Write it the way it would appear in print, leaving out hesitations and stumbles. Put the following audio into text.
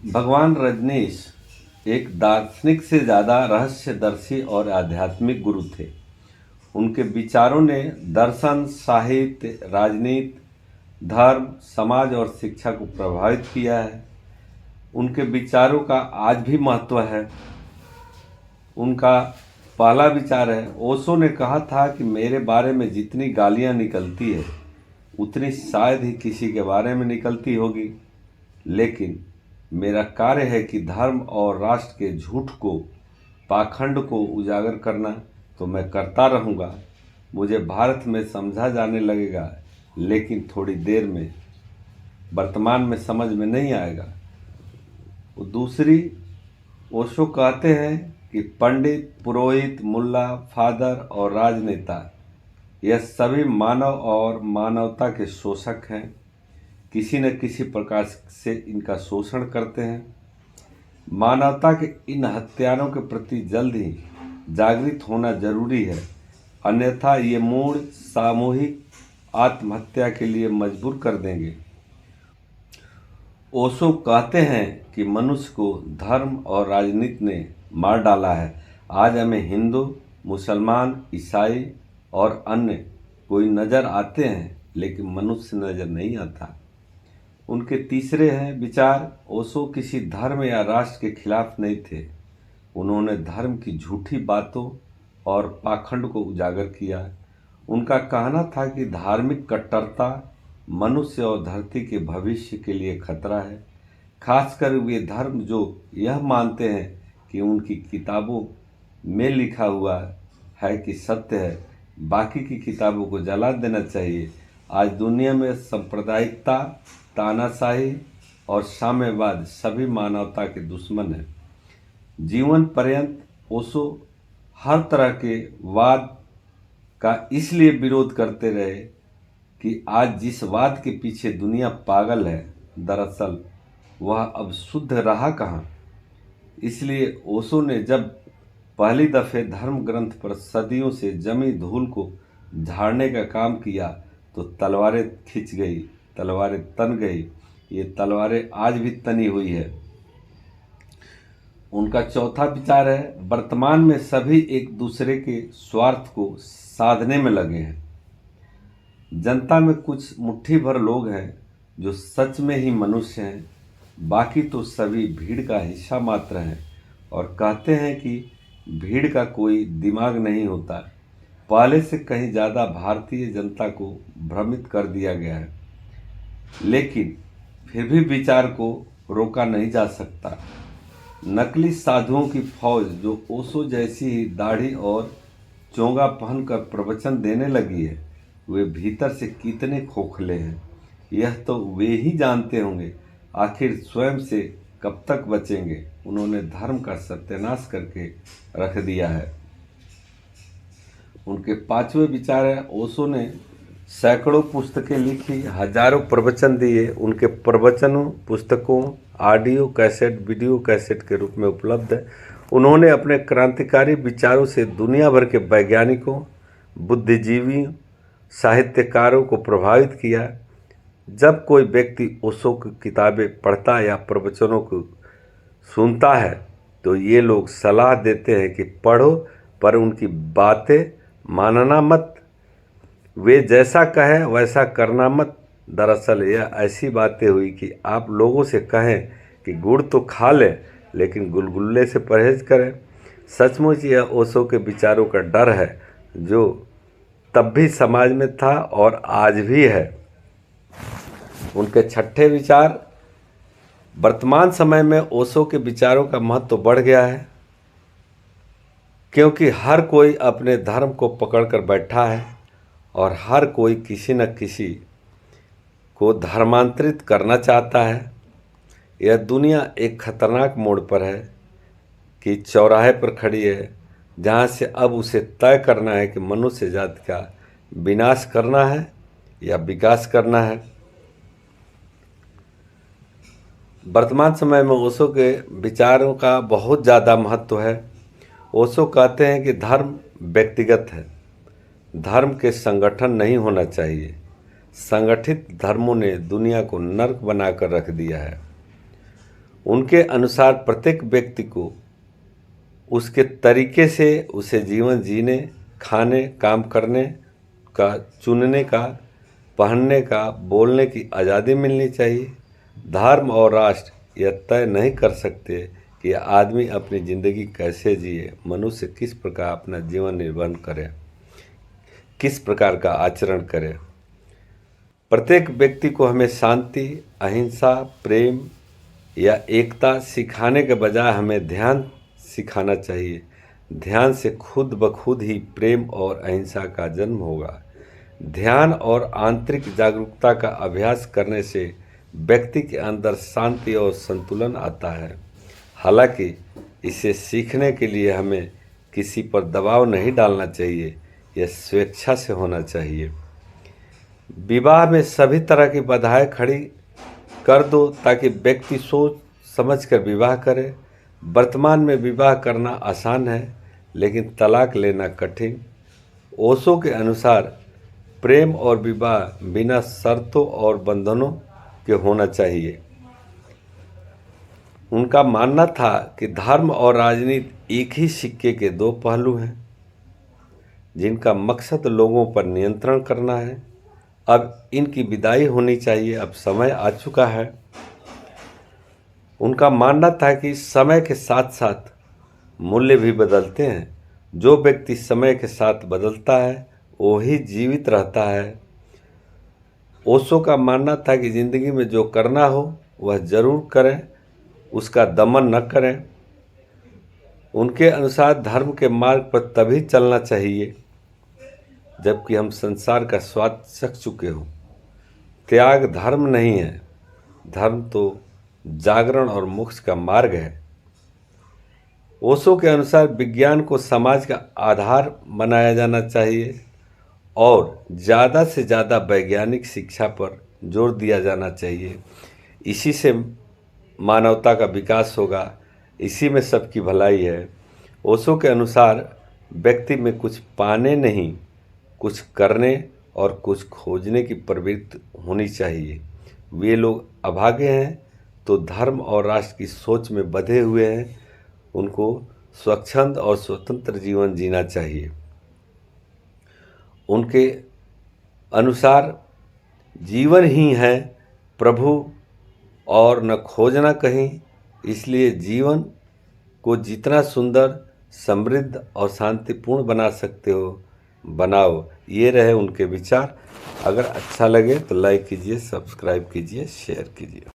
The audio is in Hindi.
भगवान रजनीश एक दार्शनिक से ज़्यादा रहस्यदर्शी और आध्यात्मिक गुरु थे। उनके विचारों ने दर्शन, साहित्य, राजनीति, धर्म, समाज और शिक्षा को प्रभावित किया है। उनके विचारों का आज भी महत्व है। उनका पहला विचार है, ओशो ने कहा था कि मेरे बारे में जितनी गालियां निकलती है उतनी शायद ही किसी के बारे में निकलती होगी, लेकिन मेरा कार्य है कि धर्म और राष्ट्र के झूठ को, पाखंड को उजागर करना तो मैं करता रहूँगा। मुझे भारत में समझा जाने लगेगा, लेकिन थोड़ी देर में वर्तमान में समझ में नहीं आएगा। दूसरी, ओशो कहते हैं कि पंडित, पुरोहित, मुल्ला, फादर और राजनेता यह सभी मानव और मानवता के शोषक हैं। किसी न किसी प्रकार से इनका शोषण करते हैं। मानवता के इन हत्यारों के प्रति जल्द ही जागृत होना जरूरी है, अन्यथा ये मूड सामूहिक आत्महत्या के लिए मजबूर कर देंगे। ओशो कहते हैं कि मनुष्य को धर्म और राजनीति ने मार डाला है। आज हमें हिंदू, मुसलमान, ईसाई और अन्य कोई नज़र आते हैं, लेकिन मनुष्य नज़र नहीं आता। उनके तीसरे हैं विचार, ओशो किसी धर्म या राष्ट्र के खिलाफ नहीं थे। उन्होंने धर्म की झूठी बातों और पाखंड को उजागर किया। उनका कहना था कि धार्मिक कट्टरता मनुष्य और धरती के भविष्य के लिए खतरा है, खासकर वे धर्म जो यह मानते हैं कि उनकी किताबों में लिखा हुआ है कि सत्य है, बाकी की किताबों को जला देना चाहिए। आज दुनिया में सांप्रदायिकता, तानाशाही और साम्यवाद सभी मानवता के दुश्मन हैं। जीवन पर्यंत ओशो हर तरह के वाद का इसलिए विरोध करते रहे कि आज जिस वाद के पीछे दुनिया पागल है, दरअसल वह अब शुद्ध रहा कहाँ। इसलिए ओशो ने जब पहली दफ़े धर्म ग्रंथ पर सदियों से जमी धूल को झाड़ने का काम किया तो तलवारें खिंच गई, तलवारें तन गई। ये तलवारें आज भी तनी हुई है। उनका चौथा विचार है, वर्तमान में सभी एक दूसरे के स्वार्थ को साधने में लगे हैं। जनता में कुछ मुट्ठी भर लोग हैं जो सच में ही मनुष्य हैं, बाकी तो सभी भीड़ का हिस्सा मात्र हैं और कहते हैं कि भीड़ का कोई दिमाग नहीं होता। पहले से कहीं ज़्यादा भारतीय जनता को भ्रमित कर दिया गया है, लेकिन फिर भी विचार को रोका नहीं जा सकता। नकली साधुओं की फौज जो ओशो जैसी ही दाढ़ी और चोंगा पहनकर प्रवचन देने लगी है, वे भीतर से कितने खोखले हैं यह तो वे ही जानते होंगे। आखिर स्वयं से कब तक बचेंगे। उन्होंने धर्म का सत्यानाश करके रख दिया है। उनके पांचवें विचार है, ओशो ने सैकड़ों पुस्तकें लिखी, हजारों प्रवचन दिए। उनके प्रवचनों, पुस्तकों, ऑडियो कैसेट, वीडियो कैसेट के रूप में उपलब्ध है। उन्होंने अपने क्रांतिकारी विचारों से दुनिया भर के वैज्ञानिकों, बुद्धिजीवियों, साहित्यकारों को प्रभावित किया। जब कोई व्यक्ति ओशो की किताबें पढ़ता या प्रवचनों को सुनता है तो ये लोग सलाह देते हैं कि पढ़ो, पर उनकी बातें मानना मत, वे जैसा कहें वैसा करना मत। दरअसल यह ऐसी बातें हुई कि आप लोगों से कहें कि गुड़ तो खा लें, लेकिन गुलगुल्ले से परहेज करें। सचमुच यह ओशो के विचारों का डर है जो तब भी समाज में था और आज भी है। उनके छठे विचार, वर्तमान समय में ओशो के विचारों का महत्व बढ़ गया है, क्योंकि हर कोई अपने धर्म को पकड़कर बैठा है और हर कोई किसी न किसी को धर्मांतरित करना चाहता है। यह दुनिया एक खतरनाक मोड़ पर है कि चौराहे पर खड़ी है, जहाँ से अब उसे तय करना है कि मनुष्य जाति का विनाश करना है या विकास करना है। वर्तमान समय में ओशो के विचारों का बहुत ज़्यादा महत्व है। ओशो कहते हैं कि धर्म व्यक्तिगत है, धर्म के संगठन नहीं होना चाहिए। संगठित धर्मों ने दुनिया को नर्क बनाकर रख दिया है। उनके अनुसार प्रत्येक व्यक्ति को उसके तरीके से उसे जीवन जीने, खाने, काम करने का, चुनने का, पहनने का, बोलने की आज़ादी मिलनी चाहिए। धर्म और राष्ट्र यह तय नहीं कर सकते कि आदमी अपनी ज़िंदगी कैसे जिए, मनुष्य किस प्रकार अपना जीवन निर्वहन करे, किस प्रकार का आचरण करे। प्रत्येक व्यक्ति को हमें शांति, अहिंसा, प्रेम या एकता सिखाने के बजाय हमें ध्यान सिखाना चाहिए। ध्यान से खुद ब खुद ही प्रेम और अहिंसा का जन्म होगा। ध्यान और आंतरिक जागरूकता का अभ्यास करने से व्यक्ति के अंदर शांति और संतुलन आता है। हालांकि इसे सीखने के लिए हमें किसी पर दबाव नहीं डालना चाहिए, यह स्वेच्छा से होना चाहिए। विवाह में सभी तरह की बाधाएं खड़ी कर दो ताकि व्यक्ति सोच समझ कर विवाह करे। वर्तमान में विवाह करना आसान है, लेकिन तलाक लेना कठिन। ओशो के अनुसार प्रेम और विवाह बिना शर्तों और बंधनों के होना चाहिए। उनका मानना था कि धर्म और राजनीति एक ही सिक्के के दो पहलू हैं, जिनका मकसद लोगों पर नियंत्रण करना है। अब इनकी विदाई होनी चाहिए, अब समय आ चुका है। उनका मानना था कि समय के साथ साथ मूल्य भी बदलते हैं। जो व्यक्ति समय के साथ बदलता है वो ही जीवित रहता है। ओशो का मानना था कि ज़िंदगी में जो करना हो वह ज़रूर करें, उसका दमन न करें। उनके अनुसार धर्म के मार्ग पर तभी चलना चाहिए जबकि हम संसार का स्वाद चख चुके हों। त्याग धर्म नहीं है, धर्म तो जागरण और मोक्ष का मार्ग है। ओशो के अनुसार विज्ञान को समाज का आधार बनाया जाना चाहिए और ज़्यादा से ज़्यादा वैज्ञानिक शिक्षा पर जोर दिया जाना चाहिए। इसी से मानवता का विकास होगा, इसी में सबकी भलाई है। ओशो के अनुसार व्यक्ति में कुछ पाने नहीं, कुछ करने और कुछ खोजने की प्रवृत्ति होनी चाहिए। वे लोग अभागे हैं तो धर्म और राष्ट्र की सोच में बंधे हुए हैं, उनको स्वच्छंद और स्वतंत्र जीवन जीना चाहिए। उनके अनुसार जीवन ही है प्रभु और न खोजना कहीं, इसलिए जीवन को जितना सुंदर, समृद्ध और शांतिपूर्ण बना सकते हो बनाओ। ये रहे उनके विचार। अगर अच्छा लगे तो लाइक कीजिए, सब्सक्राइब कीजिए, शेयर कीजिए।